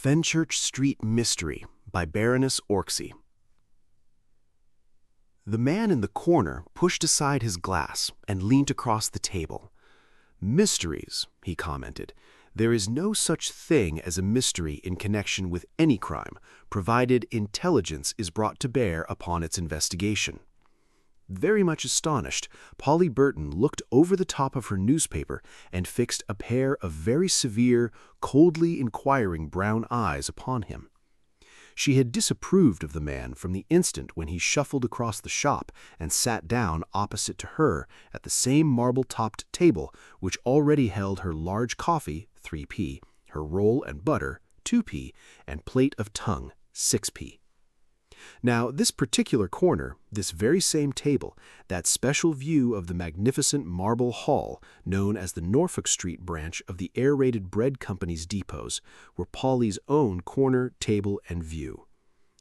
Fenchurch Street Mystery by Baroness Orczy. The man in the corner pushed aside his glass and leaned across the table. "Mysteries," he commented. "There is no such thing as a mystery in connection with any crime, provided intelligence is brought to bear upon its investigation." Very much astonished, Polly Burton looked over the top of her newspaper and fixed a pair of very severe, coldly inquiring brown eyes upon him. She had disapproved of the man from the instant when he shuffled across the shop and sat down opposite to her at the same marble-topped table which already held her large coffee, 3p, her roll and butter, 2p, and plate of tongue, 6p. Now, this particular corner, this very same table, that special view of the magnificent marble hall, known as the Norfolk Street branch of the Aerated Bread Company's depots, were Polly's own corner, table, and view.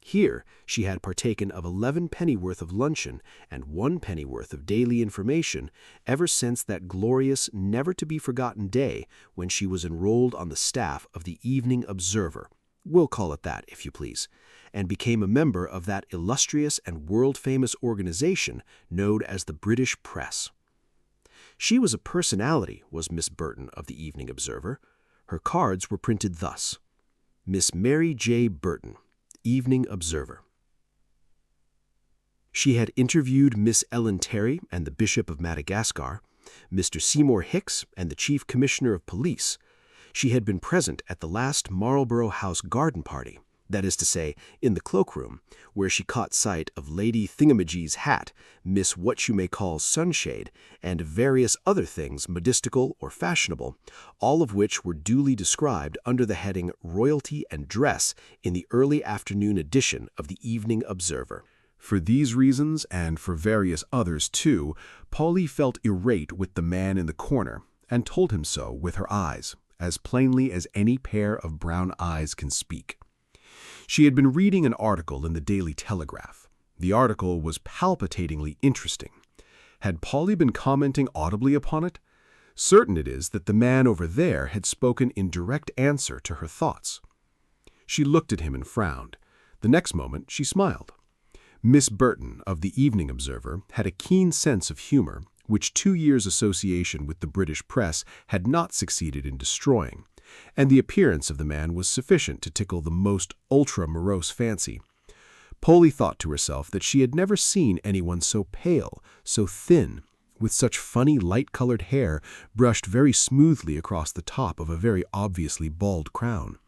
Here she had partaken of 11 pennyworth of luncheon and 1 pennyworth of daily information ever since that glorious, never-to-be-forgotten day when she was enrolled on the staff of the Evening Observer, we'll call it that, if you please, and became a member of that illustrious and world-famous organization known as the British Press. She was a personality, was Miss Burton of the Evening Observer. Her cards were printed thus: Miss Mary J. Burton, Evening Observer. She had interviewed Miss Ellen Terry and the Bishop of Madagascar, Mr. Seymour Hicks and the Chief Commissioner of Police. She had been present at the last Marlborough House garden party, that is to say, in the cloakroom, where she caught sight of Lady Thingamajig's hat, Miss What-You-May-Call Sunshade, and various other things modistical or fashionable, all of which were duly described under the heading Royalty and Dress in the early afternoon edition of the Evening Observer. For these reasons, and for various others too, Polly felt irate with the man in the corner, and told him so with her eyes, as plainly as any pair of brown eyes can speak. She had been reading an article in the Daily Telegraph. The article was palpitatingly interesting. Had Polly been commenting audibly upon it? Certain it is that the man over there had spoken in direct answer to her thoughts. She looked at him and frowned. The next moment she smiled. Miss Burton of the Evening Observer had a keen sense of humor, which 2 years' association with the British press had not succeeded in destroying, and the appearance of the man was sufficient to tickle the most ultra-morose fancy. Polly thought to herself that she had never seen anyone so pale, so thin, with such funny light-colored hair brushed very smoothly across the top of a very obviously bald crown.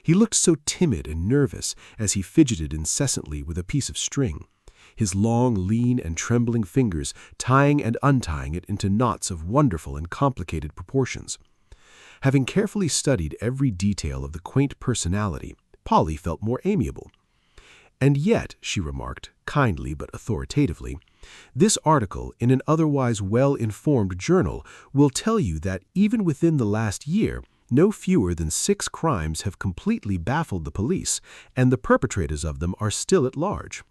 He looked so timid and nervous as he fidgeted incessantly with a piece of string, his long, lean, and trembling fingers tying and untying it into knots of wonderful and complicated proportions. Having carefully studied every detail of the quaint personality, Polly felt more amiable. "And yet," she remarked, kindly but authoritatively, "this article in an otherwise well-informed journal will tell you that even within the last year, no fewer than 6 crimes have completely baffled the police, and the perpetrators of them are still at large."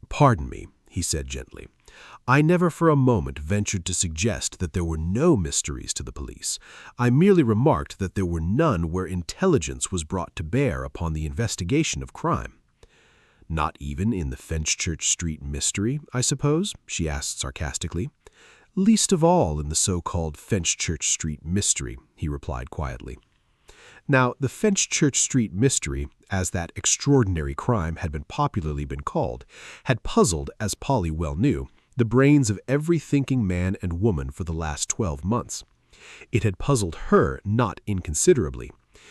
"Pardon me," he said gently. "I never for a moment ventured to suggest that there were no mysteries to the police. I merely remarked that there were none where intelligence was brought to bear upon the investigation of crime." "Not even in the Fenchurch Street Mystery, I suppose?" she asked sarcastically. "Least of all in the so-called Fenchurch Street Mystery," he replied quietly. Now, the Fenchurch Street Mystery, as that extraordinary crime had been popularly called, had puzzled, as Polly well knew, the brains of every thinking man and woman for the last 12 months. It had puzzled her not inconsiderably.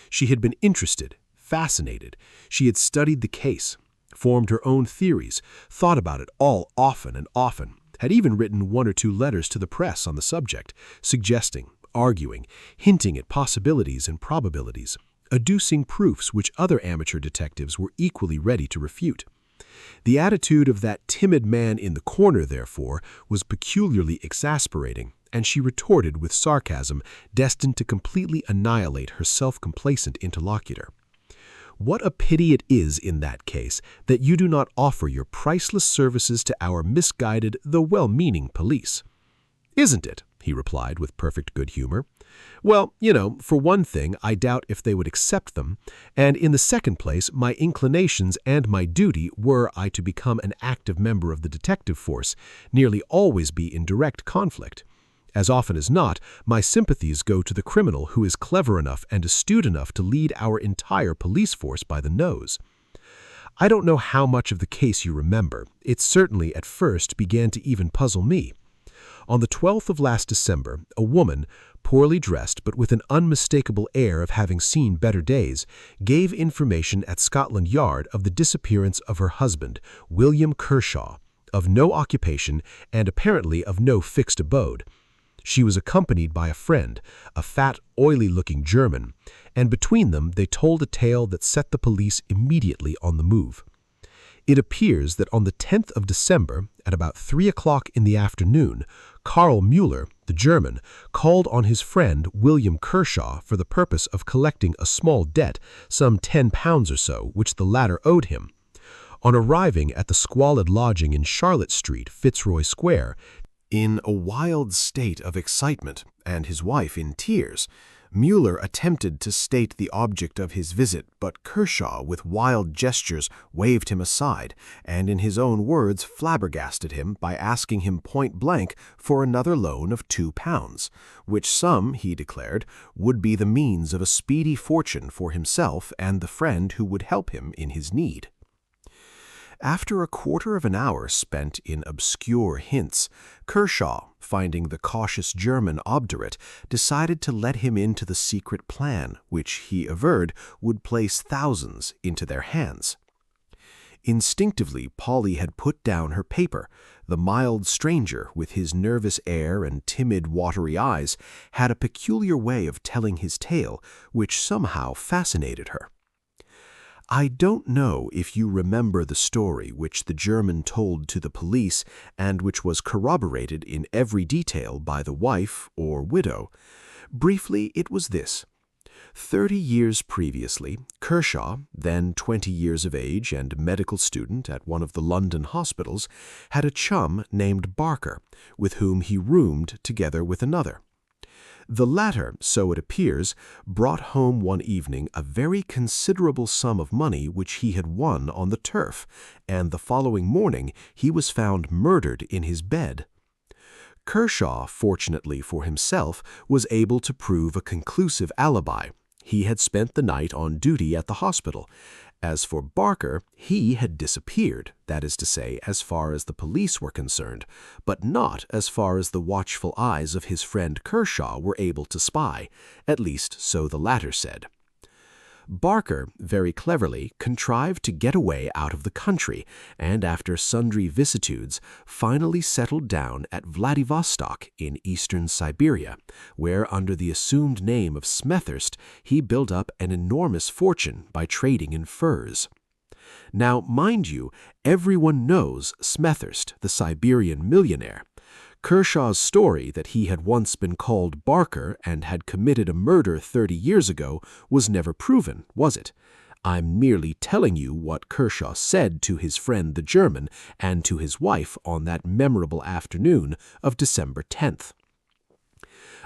She had been interested, fascinated. She had studied the case, formed her own theories, thought about it all often and often, had even written 1 or 2 letters to the press on the subject, suggesting, arguing, hinting at possibilities and probabilities, adducing proofs which other amateur detectives were equally ready to refute. The attitude of that timid man in the corner, therefore, was peculiarly exasperating, and she retorted with sarcasm destined to completely annihilate her self-complacent interlocutor. "What a pity it is in that case that you do not offer your priceless services to our misguided, though well-meaning police." "Isn't it?" he replied with perfect good humor. "Well, you know, for one thing, I doubt if they would accept them, and in the second place, my inclinations and my duty, were I to become an active member of the detective force, nearly always be in direct conflict. As often as not, my sympathies go to the criminal who is clever enough and astute enough to lead our entire police force by the nose. I don't know how much of the case you remember. It certainly, at first, began to even puzzle me. On the 12th of last December, a woman, poorly dressed but with an unmistakable air of having seen better days, gave information at Scotland Yard of the disappearance of her husband, William Kershaw, of no occupation and apparently of no fixed abode. She was accompanied by a friend, a fat, oily-looking German, and between them they told a tale that set the police immediately on the move. It appears that on the 10th of December, at about 3 o'clock in the afternoon, Karl Müller, the German, called on his friend William Kershaw for the purpose of collecting a small debt, some £10 or so, which the latter owed him. On arriving at the squalid lodging in Charlotte Street, Fitzroy Square, in a wild state of excitement and his wife in tears, Müller attempted to state the object of his visit, but Kershaw, with wild gestures, waved him aside, and in his own words flabbergasted him by asking him point-blank for another loan of £2, which sum, he declared, would be the means of a speedy fortune for himself and the friend who would help him in his need. After a quarter of an hour spent in obscure hints, Kershaw, finding the cautious German obdurate, decided to let him into the secret plan, which he averred would place thousands into their hands. Instinctively, Polly had put down her paper. The mild stranger, with his nervous air and timid, watery eyes, had a peculiar way of telling his tale, which somehow fascinated her. I don't know if you remember the story which the German told to the police and which was corroborated in every detail by the wife or widow. Briefly, it was this. 30 years previously, Kershaw, then 20 years of age and medical student at one of the London hospitals, had a chum named Barker, with whom he roomed together with another. The latter, so it appears, brought home one evening a very considerable sum of money which he had won on the turf, and the following morning he was found murdered in his bed. Kershaw, fortunately for himself, was able to prove a conclusive alibi. He had spent the night on duty at the hospital. As for Barker, he had disappeared, that is to say, as far as the police were concerned, but not as far as the watchful eyes of his friend Kershaw were able to spy, at least so the latter said. Barker, very cleverly, contrived to get away out of the country, and after sundry vicissitudes, finally settled down at Vladivostok in eastern Siberia, where, under the assumed name of Smethurst, he built up an enormous fortune by trading in furs. Now, mind you, everyone knows Smethurst, the Siberian millionaire. Kershaw's story that he had once been called Barker and had committed a murder 30 years ago was never proven, was it? I'm merely telling you what Kershaw said to his friend the German and to his wife on that memorable afternoon of December 10th.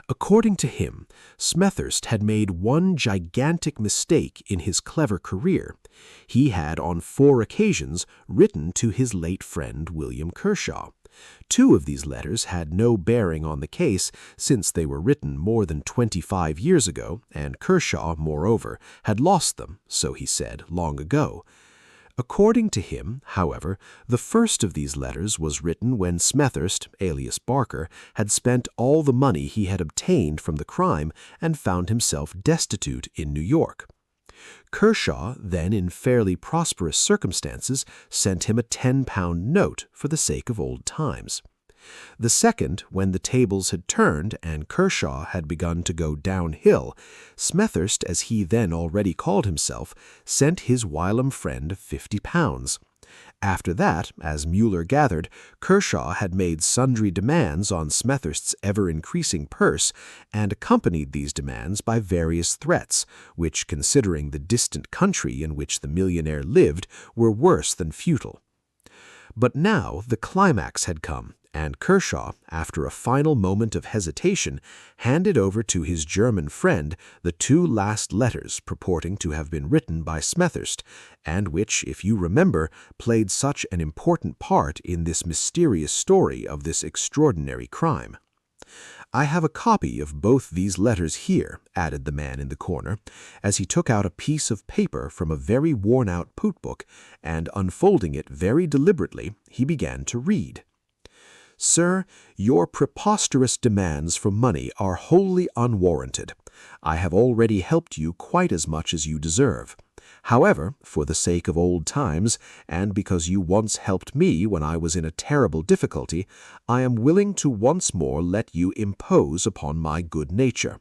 According to him, Smethurst had made one gigantic mistake in his clever career. He had on 4 occasions written to his late friend William Kershaw. 2 of these letters had no bearing on the case, since they were written more than 25 years ago, and Kershaw, moreover, had lost them, so he said, long ago. According to him, however, the first of these letters was written when Smethurst, alias Barker, had spent all the money he had obtained from the crime and found himself destitute in New York. Kershaw, then in fairly prosperous circumstances, sent him a £10 note for the sake of old times. The second, when the tables had turned and Kershaw had begun to go downhill, Smethurst, as he then already called himself, sent his whilom friend £50. After that, as Müller gathered, Kershaw had made sundry demands on Smethurst's ever-increasing purse, and accompanied these demands by various threats, which, considering the distant country in which the millionaire lived, were worse than futile. But now the climax had come, and Kershaw, after a final moment of hesitation, handed over to his German friend the two last letters purporting to have been written by Smethurst, and which, if you remember, played such an important part in this mysterious story of this extraordinary crime. "I have a copy of both these letters here," added the man in the corner, as he took out a piece of paper from a very worn-out poot-book, and, unfolding it very deliberately, he began to read. "Sir, your preposterous demands for money are wholly unwarranted. I have already helped you quite as much as you deserve. However, for the sake of old times, and because you once helped me when I was in a terrible difficulty, I am willing to once more let you impose upon my good nature.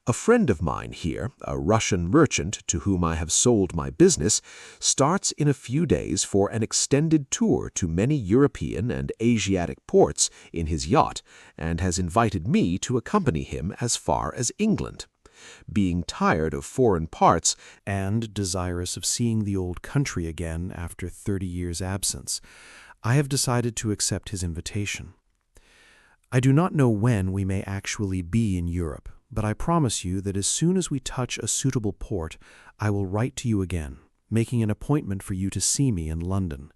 A friend of mine here, a Russian merchant to whom I have sold my business, starts in a few days for an extended tour to many European and Asiatic ports in his yacht, and has invited me to accompany him as far as England. Being tired of foreign parts and desirous of seeing the old country again after 30 years' absence, I have decided to accept his invitation. I do not know when we may actually be in Europe, but I promise you that as soon as we touch a suitable port, I will write to you again, making an appointment for you to see me in London.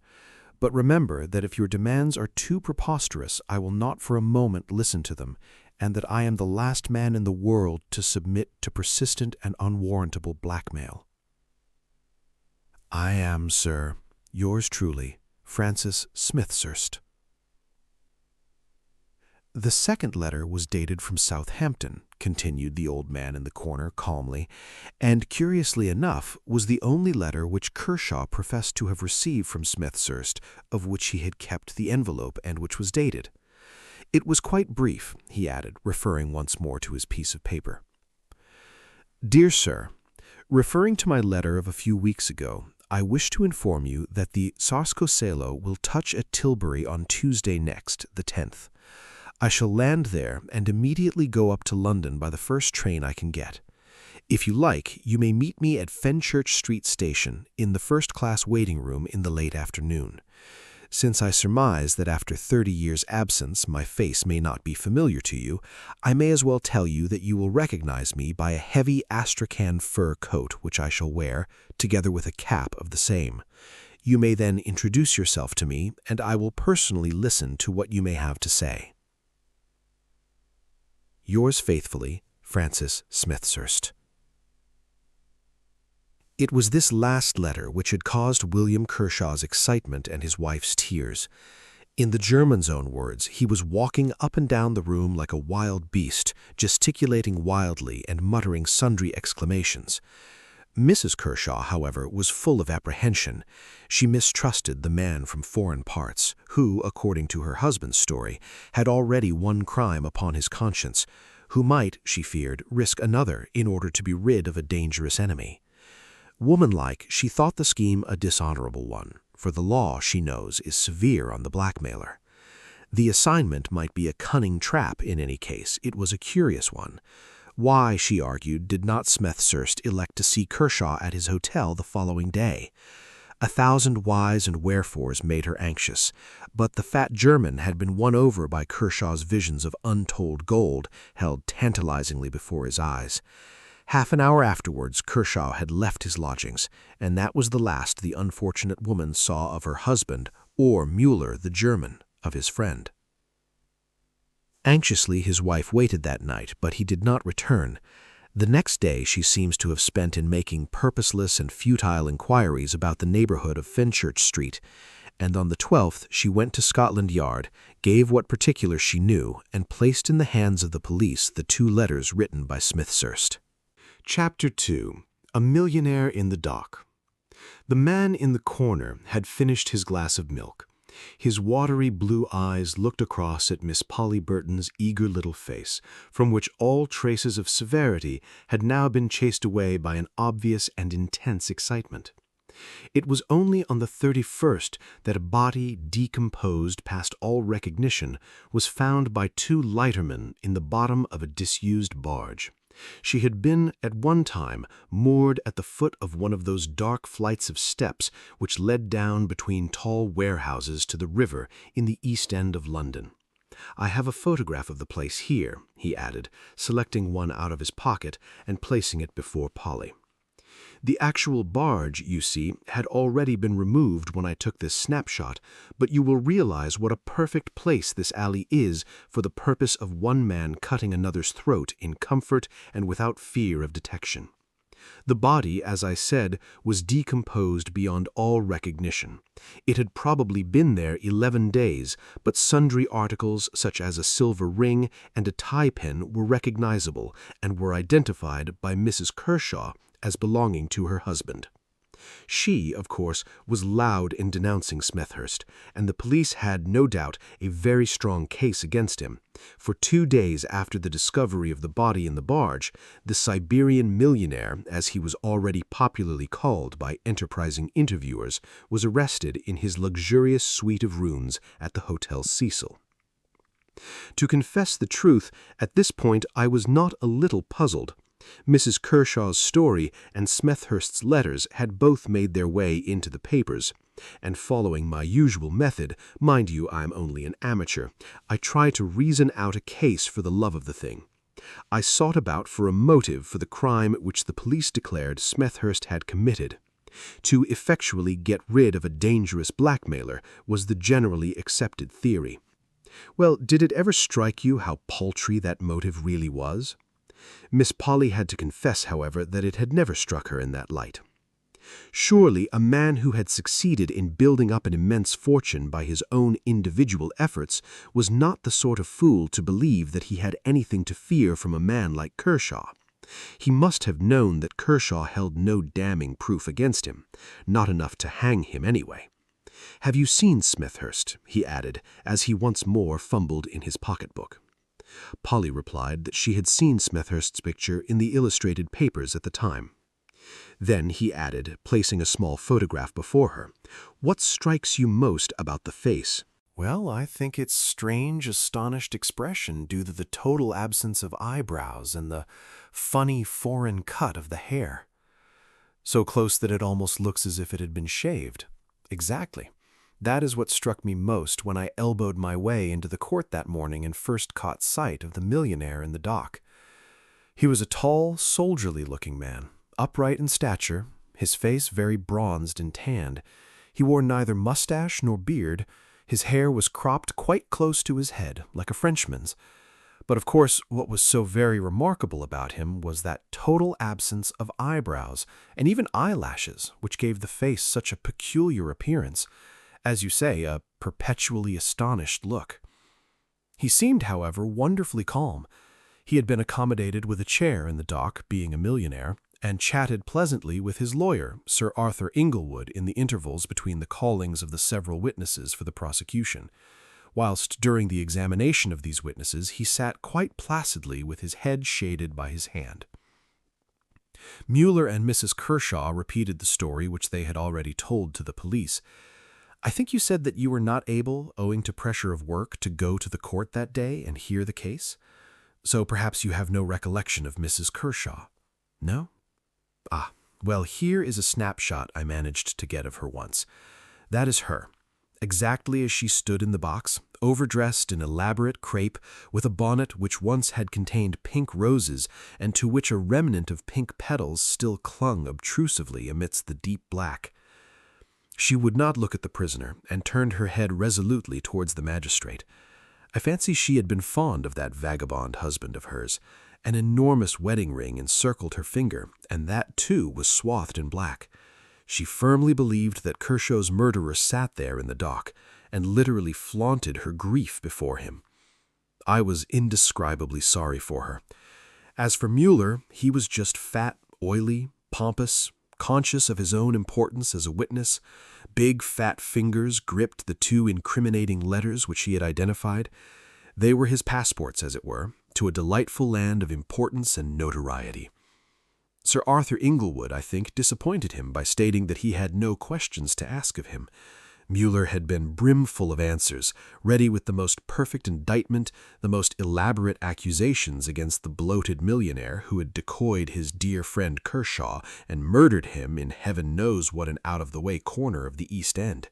But remember that if your demands are too preposterous, I will not for a moment listen to them, and that I am the last man in the world to submit to persistent and unwarrantable blackmail. I am, sir, yours truly, Francis Smethurst." "The second letter was dated from Southampton," continued the old man in the corner calmly, "and, curiously enough, was the only letter which Kershaw professed to have received from Smethurst, of which he had kept the envelope and which was dated. It was quite brief," he added, referring once more to his piece of paper. "Dear Sir, referring to my letter of a few weeks ago, I wish to inform you that the Sarscoselo will touch at Tilbury on Tuesday next, the 10th. I shall land there and immediately go up to London by the first train I can get. If you like, you may meet me at Fenchurch Street Station in the first-class waiting room in the late afternoon. Since I surmise that after 30 years' absence my face may not be familiar to you, I may as well tell you that you will recognize me by a heavy astrakhan fur coat which I shall wear, together with a cap of the same. You may then introduce yourself to me, and I will personally listen to what you may have to say. Yours faithfully, Francis Smethurst." It was this last letter which had caused William Kershaw's excitement and his wife's tears. In the German's own words, he was walking up and down the room like a wild beast, gesticulating wildly and muttering sundry exclamations. Mrs. Kershaw, however, was full of apprehension. She mistrusted the man from foreign parts, who, according to her husband's story, had already one crime upon his conscience, who might, she feared, risk another in order to be rid of a dangerous enemy. Womanlike, she thought the scheme a dishonorable one, for the law, she knows, is severe on the blackmailer. The assignment might be a cunning trap in any case. It was a curious one. Why, she argued, did not Smethurst elect to see Kershaw at his hotel the following day? 1,000 whys and wherefores made her anxious, but the fat German had been won over by Kershaw's visions of untold gold held tantalizingly before his eyes. Half an hour afterwards, Kershaw had left his lodgings, and that was the last the unfortunate woman saw of her husband, or Mueller, the German, of his friend. Anxiously his wife waited that night, but he did not return. The next day she seems to have spent in making purposeless and futile inquiries about the neighborhood of Fenchurch Street, and on the 12th she went to Scotland Yard, gave what particulars she knew, and placed in the hands of the police the two letters written by Smethurst. Chapter 2. A Millionaire in the Dock. The man in the corner had finished his glass of milk. His watery blue eyes looked across at Miss Polly Burton's eager little face, from which all traces of severity had now been chased away by an obvious and intense excitement. It was only on the 31st that a body, decomposed past all recognition, was found by two lightermen in the bottom of a disused barge. She had been, at one time, moored at the foot of one of those dark flights of steps which led down between tall warehouses to the river in the East End of London. I have a photograph of the place here," he added, selecting one out of his pocket and placing it before Polly. "The actual barge, you see, had already been removed when I took this snapshot, but you will realize what a perfect place this alley is for the purpose of one man cutting another's throat in comfort and without fear of detection. The body, as I said, was decomposed beyond all recognition. It had probably been there 11 days, but sundry articles such as a silver ring and a tie pin were recognizable and were identified by Mrs. Kershaw as belonging to her husband. She, of course, was loud in denouncing Smethurst, and the police had, no doubt, a very strong case against him. For 2 days after the discovery of the body in the barge, the Siberian millionaire, as he was already popularly called by enterprising interviewers, was arrested in his luxurious suite of rooms at the Hotel Cecil. To confess the truth, at this point I was not a little puzzled. Mrs. Kershaw's story and Smethurst's letters had both made their way into the papers, and following my usual method, mind you, I'm only an amateur, I tried to reason out a case for the love of the thing. I sought about for a motive for the crime which the police declared Smethurst had committed. To effectually get rid of a dangerous blackmailer was the generally accepted theory. Well, did it ever strike you how paltry that motive really was? Miss Polly had to confess, however, that it had never struck her in that light. Surely a man who had succeeded in building up an immense fortune by his own individual efforts was not the sort of fool to believe that he had anything to fear from a man like Kershaw. He must have known that Kershaw held no damning proof against him, not enough to hang him anyway. "Have you seen Smethurst?" he added, as he once more fumbled in his pocketbook. Polly replied that she had seen Smethurst's picture in the illustrated papers at the time. Then he added, placing a small photograph before her, "What strikes you most about the face?" "Well, I think its strange, astonished expression due to the total absence of eyebrows and the funny foreign cut of the hair. So close that it almost looks as if it had been shaved. Exactly. That is what struck me most when I elbowed my way into the court that morning and first caught sight of the millionaire in the dock. He was a tall, soldierly-looking man, upright in stature, his face very bronzed and tanned. He wore neither mustache nor beard. His hair was cropped quite close to his head, like a Frenchman's. But of course, what was so very remarkable about him was that total absence of eyebrows and even eyelashes, which gave the face such a peculiar appearance. As you say, a perpetually astonished look. He seemed, however, wonderfully calm. He had been accommodated with a chair in the dock, being a millionaire, and chatted pleasantly with his lawyer, Sir Arthur Inglewood, in the intervals between the callings of the several witnesses for the prosecution, whilst during the examination of these witnesses he sat quite placidly with his head shaded by his hand. Mueller and Mrs. Kershaw repeated the story which they had already told to the police. "I think you said that you were not able, owing to pressure of work, to go to the court that day and hear the case? So perhaps you have no recollection of Mrs. Kershaw? No? Ah, well, here is a snapshot I managed to get of her once. That is her, exactly as she stood in the box, overdressed in elaborate crepe, with a bonnet which once had contained pink roses and to which a remnant of pink petals still clung obtrusively amidst the deep black. She would not look at the prisoner, and turned her head resolutely towards the magistrate. I fancy she had been fond of that vagabond husband of hers. An enormous wedding ring encircled her finger, and that, too, was swathed in black. She firmly believed that Kershaw's murderer sat there in the dock, and literally flaunted her grief before him. I was indescribably sorry for her. As for Mueller, he was just fat, oily, pompous, conscious of his own importance as a witness. Big, fat fingers gripped the 2 incriminating letters which he had identified. They were his passports, as it were, to a delightful land of importance and notoriety. Sir Arthur Inglewood, I think, disappointed him by stating that he had no questions to ask of him. Mueller had been brimful of answers, ready with the most perfect indictment, the most elaborate accusations against the bloated millionaire who had decoyed his dear friend Kershaw and murdered him in heaven knows what an out-of-the-way corner of the East End.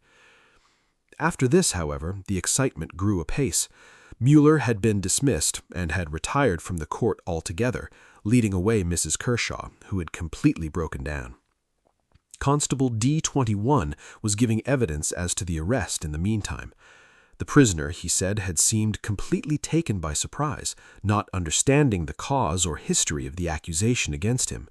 After this, however, the excitement grew apace. Mueller had been dismissed and had retired from the court altogether, leading away Mrs. Kershaw, who had completely broken down. Constable D21 was giving evidence as to the arrest in the meantime. The prisoner, he said, had seemed completely taken by surprise, not understanding the cause or history of the accusation against him.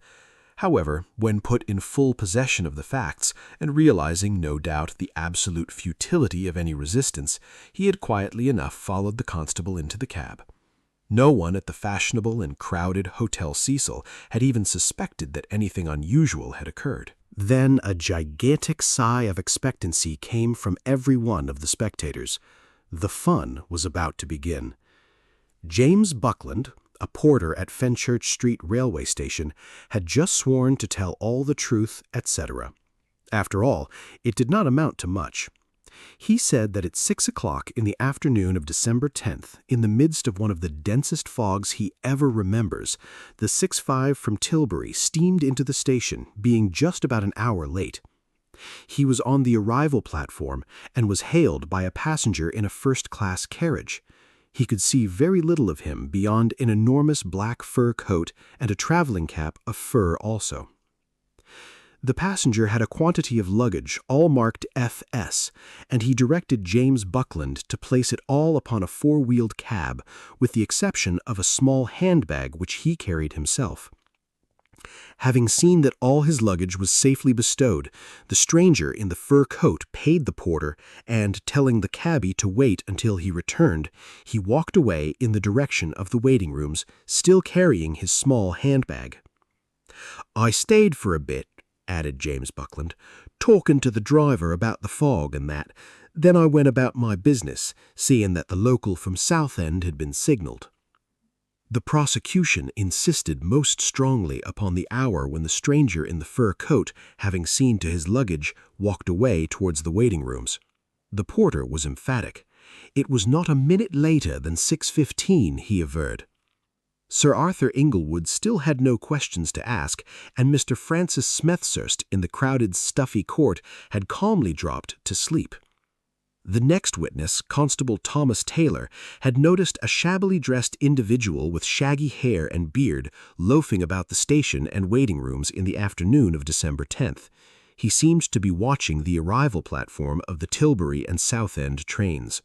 However, when put in full possession of the facts, and realizing, no doubt, the absolute futility of any resistance, he had quietly enough followed the constable into the cab. No one at the fashionable and crowded Hotel Cecil had even suspected that anything unusual had occurred. Then a gigantic sigh of expectancy came from every one of the spectators. The fun was about to begin. James Buckland, a porter at Fenchurch Street railway station, had just sworn to tell all the truth, etc. After all, it did not amount to much. He said that at 6 o'clock in the afternoon of December 10th, in the midst of one of the densest fogs he ever remembers, the 6:5 from Tilbury steamed into the station, being just about an hour late. He was on the arrival platform and was hailed by a passenger in a first-class carriage. He could see very little of him beyond an enormous black fur coat and a traveling cap of fur also. The passenger had a quantity of luggage, all marked FS, and he directed James Buckland to place it all upon a four-wheeled cab, with the exception of a small handbag which he carried himself. Having seen that all his luggage was safely bestowed, the stranger in the fur coat paid the porter, and, telling the cabby to wait until he returned, he walked away in the direction of the waiting rooms, still carrying his small handbag. "I stayed for a bit," added James Buckland, "talking to the driver about the fog and that. Then I went about my business, seeing that the local from Southend had been signalled." The prosecution insisted most strongly upon the hour when the stranger in the fur coat, having seen to his luggage, walked away towards the waiting rooms. The porter was emphatic. It was not a minute later than 6:15, he averred. Sir Arthur Inglewood still had no questions to ask, and Mr. Francis Smethurst in the crowded, stuffy court had calmly dropped to sleep. The next witness, Constable Thomas Taylor, had noticed a shabbily dressed individual with shaggy hair and beard loafing about the station and waiting rooms in the afternoon of December 10th. He seemed to be watching the arrival platform of the Tilbury and Southend trains.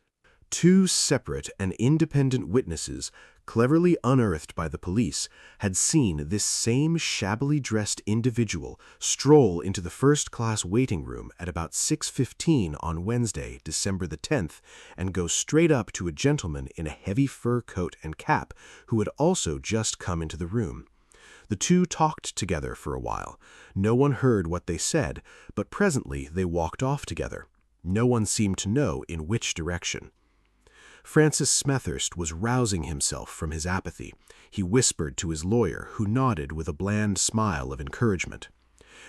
Two separate and independent witnesses, cleverly unearthed by the police, had seen this same shabbily dressed individual stroll into the first-class waiting room at about 6:15 on Wednesday, December the 10th, and go straight up to a gentleman in a heavy fur coat and cap who had also just come into the room. The two talked together for a while. No one heard what they said, but presently they walked off together. No one seemed to know in which direction. Francis Smethurst was rousing himself from his apathy. He whispered to his lawyer, who nodded with a bland smile of encouragement.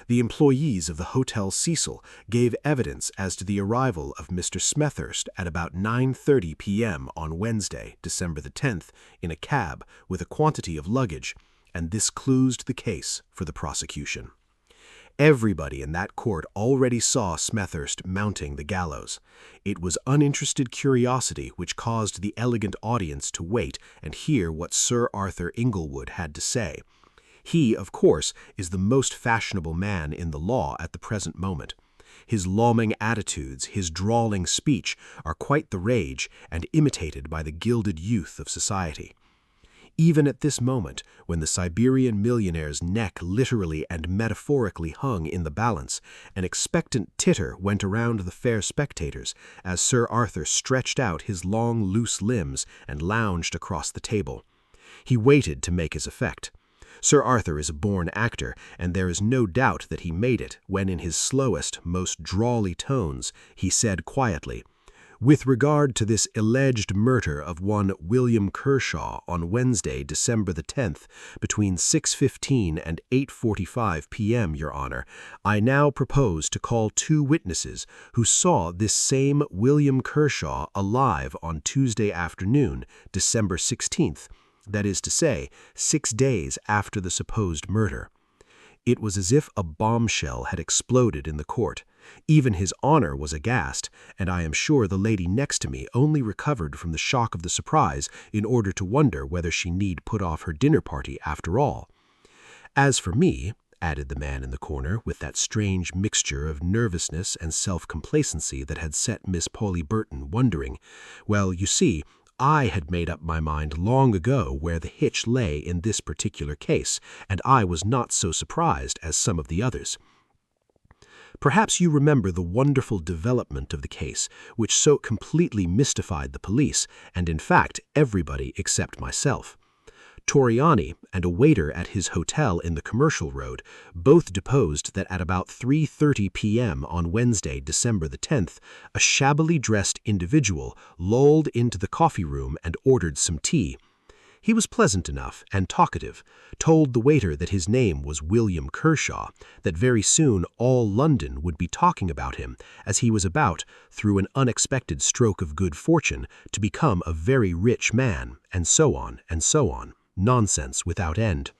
The employees of the Hotel Cecil gave evidence as to the arrival of Mr. Smethurst at about 9:30 p.m. on Wednesday, December the 10th, in a cab with a quantity of luggage, and this closed the case for the prosecution. Everybody in that court already saw Smethurst mounting the gallows. It was uninterested curiosity which caused the elegant audience to wait and hear what Sir Arthur Inglewood had to say. He, of course, is the most fashionable man in the law at the present moment. His lollering attitudes, his drawling speech, are quite the rage and imitated by the gilded youth of society. Even at this moment, when the Siberian millionaire's neck literally and metaphorically hung in the balance, an expectant titter went around the fair spectators as Sir Arthur stretched out his long, loose limbs and lounged across the table. He waited to make his effect. Sir Arthur is a born actor, and there is no doubt that he made it when in his slowest, most drawly tones he said quietly, With regard to this alleged murder of one William Kershaw on Wednesday, December the 10th, between 6:15 and 8:45 p.m., Your Honor, I now propose to call 2 witnesses who saw this same William Kershaw alive on Tuesday afternoon, December 16th, that is to say, 6 days after the supposed murder. It was as if a bombshell had exploded in the court. Even His Honor was aghast, and I am sure the lady next to me only recovered from the shock of the surprise in order to wonder whether she need put off her dinner party after all. As for me, added the man in the corner, with that strange mixture of nervousness and self-complacency that had set Miss Polly Burton wondering, well, you see, I had made up my mind long ago where the hitch lay in this particular case, and I was not so surprised as some of the others. Perhaps you remember the wonderful development of the case, which so completely mystified the police, and in fact everybody except myself. Torriani and a waiter at his hotel in the Commercial Road both deposed that at about 3:30 p.m. on Wednesday, December the 10th, a shabbily dressed individual lolled into the coffee room and ordered some tea. He was pleasant enough and talkative, told the waiter that his name was William Kershaw, that very soon all London would be talking about him, as he was about, through an unexpected stroke of good fortune, to become a very rich man, and so on, and so on. Nonsense without end.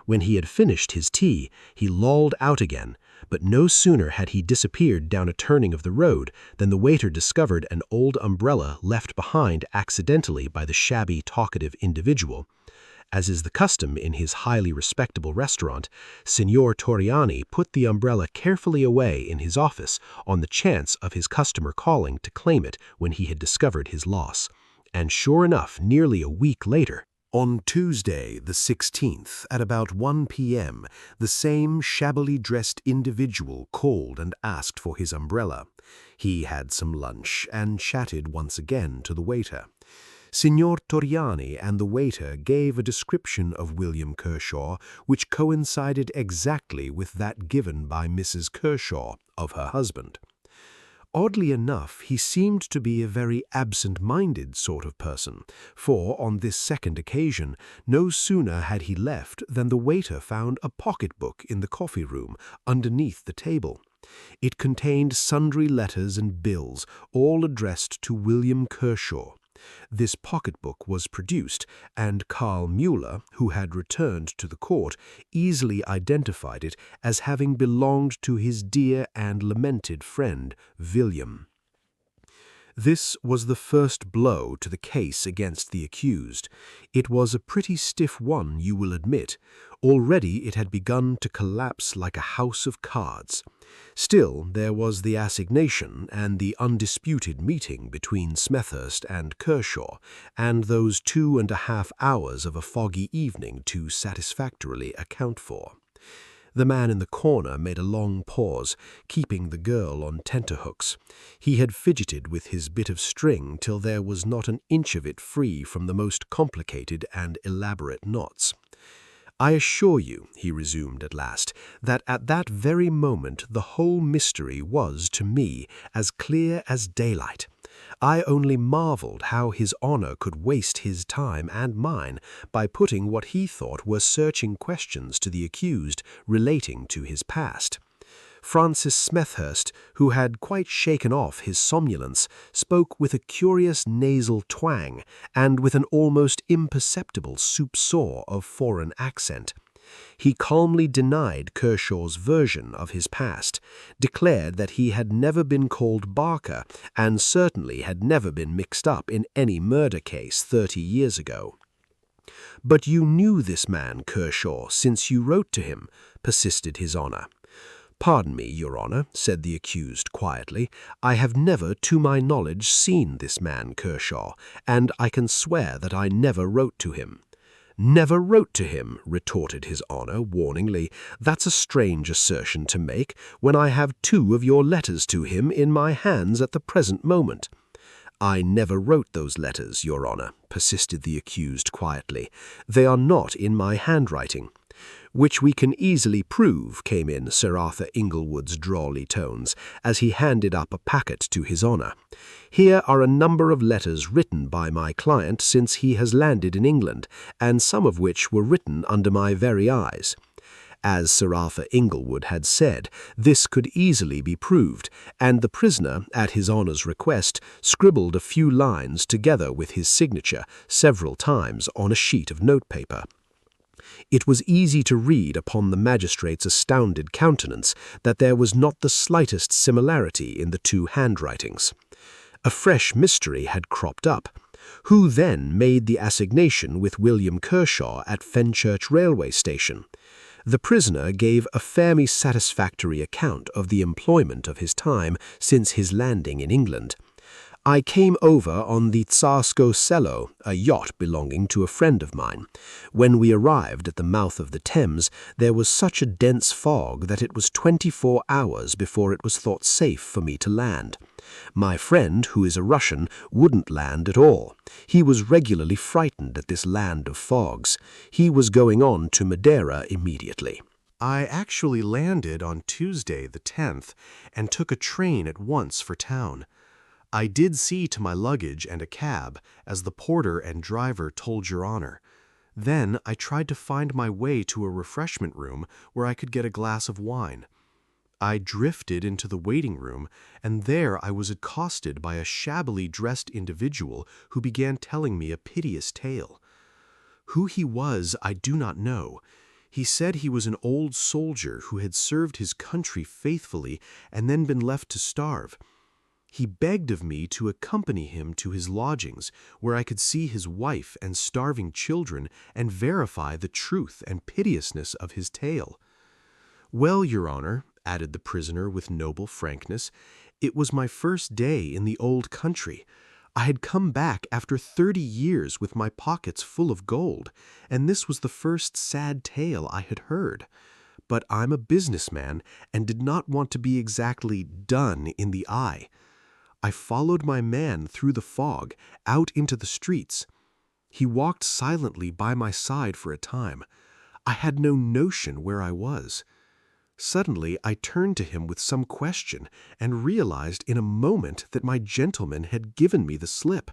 When he had finished his tea, he lolled out again, but no sooner had he disappeared down a turning of the road than the waiter discovered an old umbrella left behind accidentally by the shabby, talkative individual. As is the custom in his highly respectable restaurant, Signor Torriani put the umbrella carefully away in his office on the chance of his customer calling to claim it when he had discovered his loss. And sure enough, nearly a week later, on Tuesday, the 16th, at about 1 p.m., the same shabbily dressed individual called and asked for his umbrella. He had some lunch and chatted once again to the waiter. Signor Torriani and the waiter gave a description of William Kershaw which coincided exactly with that given by Mrs. Kershaw of her husband. Oddly enough, he seemed to be a very absent-minded sort of person, for on this second occasion, no sooner had he left than the waiter found a pocket-book in the coffee-room underneath the table. It contained sundry letters and bills, all addressed to William Kershaw. This pocketbook was produced, and Karl Müller, who had returned to the court, easily identified it as having belonged to his dear and lamented friend, William. This was the first blow to the case against the accused. It was a pretty stiff one, you will admit. Already it had begun to collapse like a house of cards. Still, there was the assignation and the undisputed meeting between Smethurst and Kershaw, and those 2.5 hours of a foggy evening to satisfactorily account for. The man in the corner made a long pause, keeping the girl on tenterhooks. He had fidgeted with his bit of string till there was not an inch of it free from the most complicated and elaborate knots. I assure you, he resumed at last, that at that very moment the whole mystery was, to me, as clear as daylight. I only marveled how His Honor could waste his time and mine by putting what he thought were searching questions to the accused relating to his past. Francis Smethurst, who had quite shaken off his somnolence, spoke with a curious nasal twang and with an almost imperceptible soupçon of foreign accent. He calmly denied Kershaw's version of his past, declared that he had never been called Barker, and certainly had never been mixed up in any murder case 30 years ago. "But you knew this man, Kershaw, since you wrote to him," persisted His Honor. "Pardon me, Your Honor," said the accused quietly. "I have never, to my knowledge, seen this man Kershaw, and I can swear that I never wrote to him." "Never wrote to him," retorted His Honor warningly. "That's a strange assertion to make, when I have 2 of your letters to him in my hands at the present moment." "I never wrote those letters, Your Honor," persisted the accused quietly. "They are not in my handwriting." "Which we can easily prove," came in Sir Arthur Inglewood's drawly tones, as he handed up a packet to His Honour. "Here are a number of letters written by my client since he has landed in England, and some of which were written under my very eyes." As Sir Arthur Inglewood had said, this could easily be proved, and the prisoner, at His Honour's request, scribbled a few lines together with his signature several times on a sheet of notepaper. It was easy to read upon the magistrate's astounded countenance that there was not the slightest similarity in the two handwritings. A fresh mystery had cropped up. Who then made the assignation with William Kershaw at Fenchurch railway station? The prisoner gave a fairly satisfactory account of the employment of his time since his landing in England. "I came over on the Tsarsko Selo, a yacht belonging to a friend of mine. When we arrived at the mouth of the Thames, there was such a dense fog that it was 24 hours before it was thought safe for me to land. My friend, who is a Russian, wouldn't land at all. He was regularly frightened at this land of fogs. He was going on to Madeira immediately." I actually landed on Tuesday the 10th and took a train at once for town. I did see to my luggage and a cab, as the porter and driver told Your Honor. Then I tried to find my way to a refreshment room where I could get a glass of wine. I drifted into the waiting room, and there I was accosted by a shabbily dressed individual who began telling me a piteous tale. Who he was I do not know. He said he was an old soldier who had served his country faithfully and then been left to starve. He begged of me to accompany him to his lodgings, where I could see his wife and starving children and verify the truth and piteousness of his tale. "Well, Your Honor," added the prisoner with noble frankness, "it was my first day in the old country. I had come back after 30 years with my pockets full of gold, and this was the first sad tale I had heard. But I'm a businessman and did not want to be exactly done in the eye. I followed my man through the fog, out into the streets. He walked silently by my side for a time. I had no notion where I was. Suddenly I turned to him with some question and realized in a moment that my gentleman had given me the slip.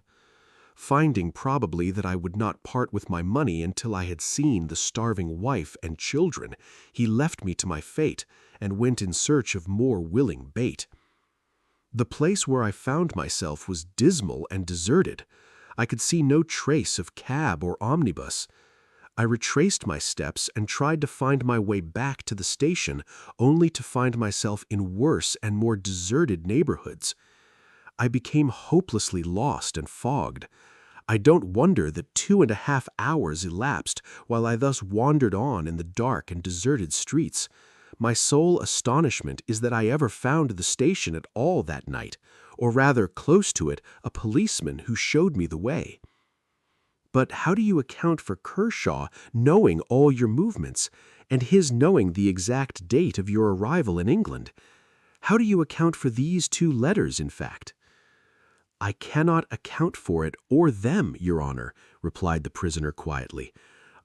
Finding probably that I would not part with my money until I had seen the starving wife and children, he left me to my fate and went in search of more willing bait. The place where I found myself was dismal and deserted. I could see no trace of cab or omnibus. I retraced my steps and tried to find my way back to the station, only to find myself in worse and more deserted neighborhoods. I became hopelessly lost and fogged. I don't wonder that 2.5 hours elapsed while I thus wandered on in the dark and deserted streets. My sole astonishment is that I ever found the station at all that night, or rather close to it a policeman who showed me the way. But how do you account for Kershaw knowing all your movements, and his knowing the exact date of your arrival in England? How do you account for these 2 letters, in fact?" "I cannot account for it or them, Your Honor," replied the prisoner quietly.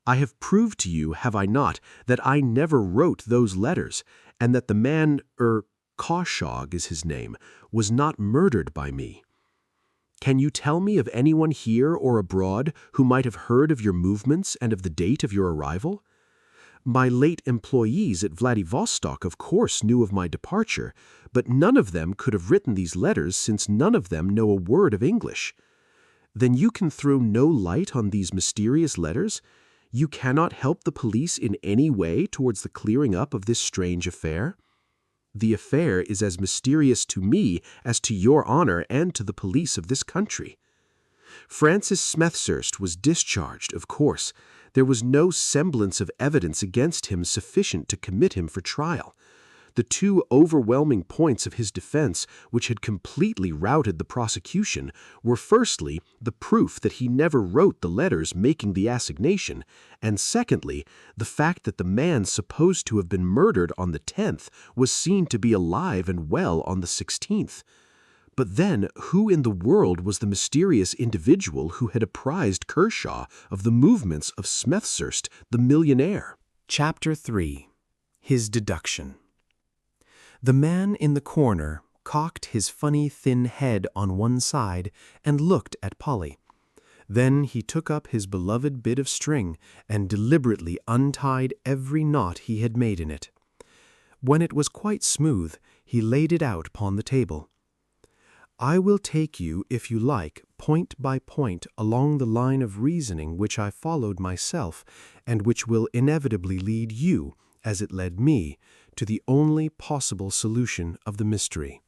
"I have proved to you, have I not, that I never wrote those letters, and that the man, Kershaw is his name, was not murdered by me. Can you tell me of anyone here or abroad who might have heard of your movements and of the date of your arrival? My late employees at Vladivostok of course knew of my departure, but none of them could have written these letters since none of them know a word of English. Then you can throw no light on these mysterious letters? You cannot help the police in any way towards the clearing up of this strange affair? The affair is as mysterious to me as to Your Honor and to the police of this country. Francis Smethurst was discharged, of course. There was no semblance of evidence against him sufficient to commit him for trial. The 2 overwhelming points of his defense, which had completely routed the prosecution, were firstly, the proof that he never wrote the letters making the assignation, and secondly, the fact that the man supposed to have been murdered on the 10th was seen to be alive and well on the 16th. But then, who in the world was the mysterious individual who had apprised Kershaw of the movements of Smethurst, the millionaire? Chapter 3. His Deduction. The man in the corner cocked his funny thin head on one side and looked at Polly. Then he took up his beloved bit of string and deliberately untied every knot he had made in it. When it was quite smooth, he laid it out upon the table. "I will take you, if you like, point by point along the line of reasoning which I followed myself, and which will inevitably lead you, as it led me, to the only possible solution of the mystery.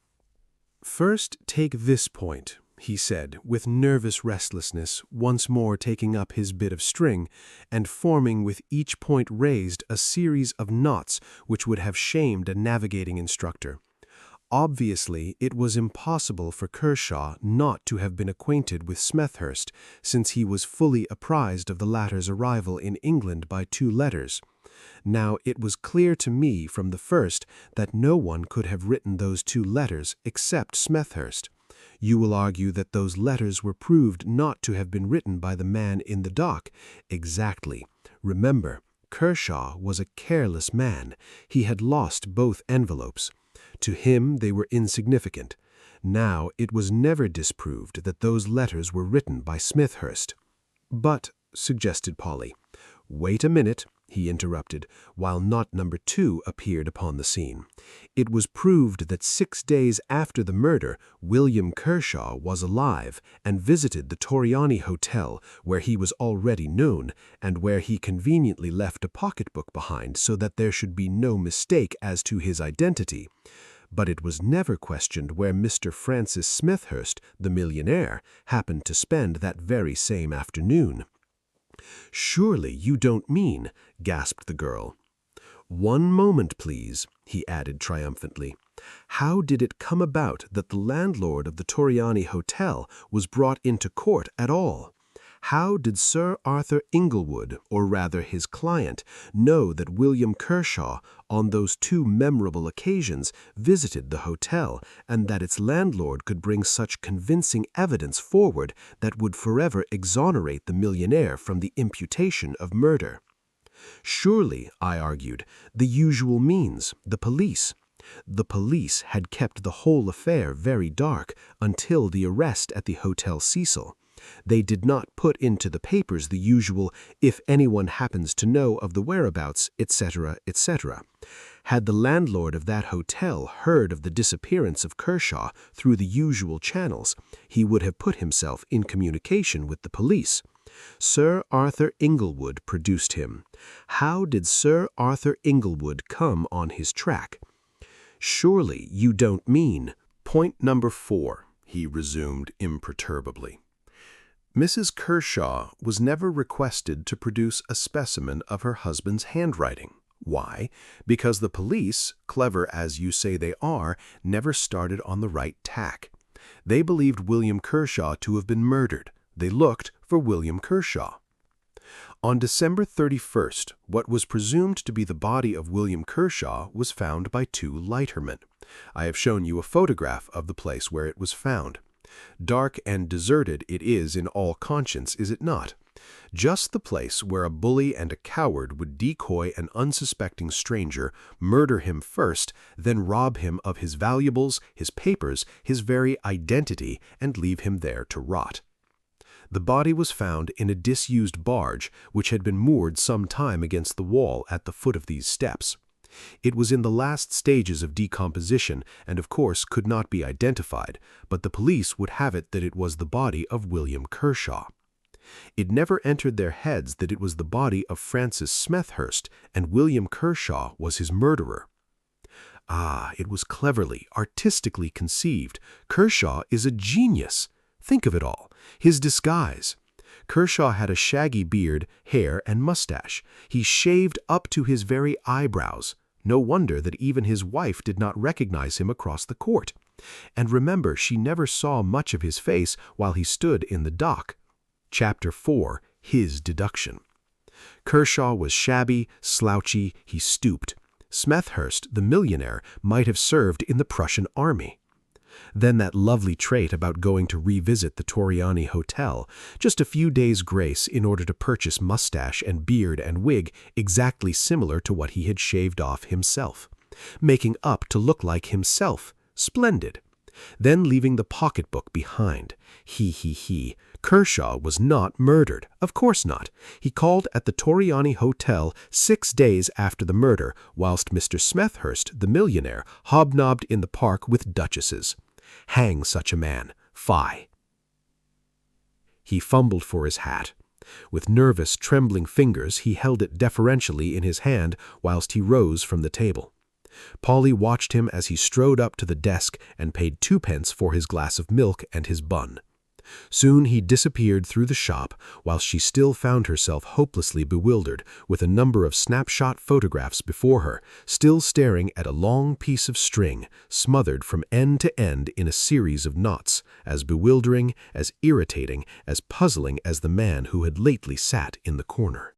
First take this point," he said, with nervous restlessness, once more taking up his bit of string, and forming with each point raised a series of knots which would have shamed a navigating instructor. Obviously, it was impossible for Kershaw not to have been acquainted with Smethurst, since he was fully apprised of the latter's arrival in England by 2 letters. Now, it was clear to me from the first that no one could have written those 2 letters except Smethurst. You will argue that those letters were proved not to have been written by the man in the dock. Exactly. Remember, Kershaw was a careless man. He had lost both envelopes. To him they were insignificant. Now it was never disproved that those letters were written by Smethurst. "But," suggested Polly. "Wait a minute," he interrupted, while knot number 2 appeared upon the scene. "It was proved that 6 days after the murder, William Kershaw was alive and visited the Torriani Hotel, where he was already known, and where he conveniently left a pocketbook behind so that there should be no mistake as to his identity. But it was never questioned where Mr. Francis Smethurst, the millionaire, happened to spend that very same afternoon." "Surely you don't mean," gasped the girl. "One moment, please," he added triumphantly. "How did it come about that the landlord of the Torriani Hotel was brought into court at all? How did Sir Arthur Inglewood, or rather his client, know that William Kershaw, on those 2 memorable occasions, visited the hotel, and that its landlord could bring such convincing evidence forward that would forever exonerate the millionaire from the imputation of murder? Surely, I argued, the usual means, the police. The police had kept the whole affair very dark until the arrest at the Hotel Cecil. They did not put into the papers the usual, 'if anyone happens to know of the whereabouts,' etc., etc. Had the landlord of that hotel heard of the disappearance of Kershaw through the usual channels, he would have put himself in communication with the police. Sir Arthur Inglewood produced him. How did Sir Arthur Inglewood come on his track? Surely you don't mean—" "Point number 4, he resumed imperturbably. "Mrs. Kershaw was never requested to produce a specimen of her husband's handwriting. Why? Because the police, clever as you say they are, never started on the right tack. They believed William Kershaw to have been murdered. They looked for William Kershaw. On December 31st, what was presumed to be the body of William Kershaw was found by 2 lightermen. I have shown you a photograph of the place where it was found. Dark and deserted it is in all conscience, is it not? Just the place where a bully and a coward would decoy an unsuspecting stranger, murder him first, then rob him of his valuables, his papers, his very identity, and leave him there to rot. The body was found in a disused barge which had been moored some time against the wall at the foot of these steps. It was in the last stages of decomposition and of course could not be identified, but the police would have it that it was the body of William Kershaw. It never entered their heads that it was the body of Francis Smethurst, and William Kershaw was his murderer. Ah, it was cleverly, artistically conceived. Kershaw is a genius. Think of it all. His disguise. Kershaw had a shaggy beard, hair, and mustache. He shaved up to his very eyebrows. No wonder that even his wife did not recognize him across the court. And remember, she never saw much of his face while he stood in the dock. Chapter 4. His Deduction. Kershaw was shabby, slouchy, he stooped. Smethurst, the millionaire, might have served in the Prussian army. Then that lovely trait about going to revisit the Torriani Hotel, just a few days' grace in order to purchase mustache and beard and wig exactly similar to what he had shaved off himself. Making up to look like himself. Splendid. Then leaving the pocketbook behind. He. Kershaw was not murdered. Of course not. He called at the Torriani Hotel 6 days after the murder, whilst Mr. Smethurst, the millionaire, hobnobbed in the park with duchesses. Hang such a man. Fie. He fumbled for his hat. With nervous, trembling fingers, he held it deferentially in his hand whilst he rose from the table. Polly watched him as he strode up to the desk and paid 2 pence for his glass of milk and his bun. Soon he disappeared through the shop, while she still found herself hopelessly bewildered, with a number of snapshot photographs before her, still staring at a long piece of string, smothered from end to end in a series of knots, as bewildering, as irritating, as puzzling as the man who had lately sat in the corner.